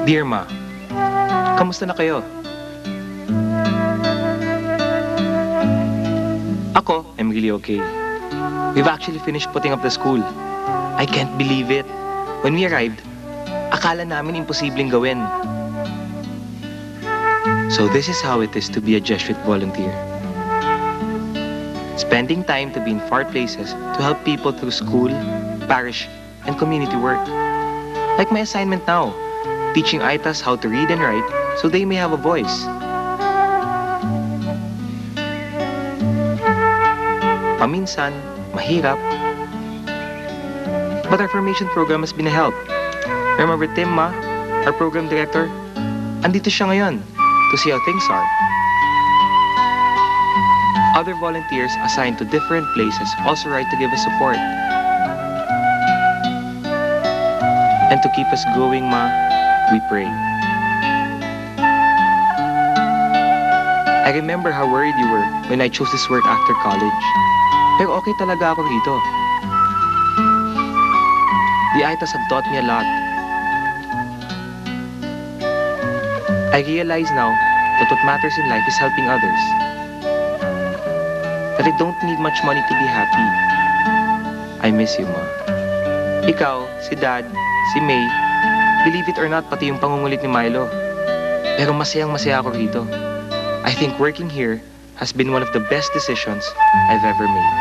Dear Ma, kamusta na kayo? Ako, I'm really okay. We've actually finished putting up the school. I can't believe it. When we arrived, akala namin imposibleng gawin. So this is how it is to be a Jesuit volunteer. Spending time to be in far places to help people through school, parish, and community work. Like my assignment now, teaching Aitas how to read and write so they may have a voice. Paminsan, mahirap. But our formation program has been a help. Remember Tim, Ma, our program director? Andito siya ngayon to see how things are. Other volunteers assigned to different places also write to give us support. And to keep us going, Ma, we pray. I remember how worried you were when I chose this work after college. Pero okay talaga ako rito. The Aitas have taught me a lot. I realize now that what matters in life is helping others. That I don't need much money to be happy. I miss you, Ma. Ikaw, si Dad, si May, believe it or not, pati yung pangungulit ni Milo. Pero masayang-masaya ako rito. I think working here has been one of the best decisions I've ever made.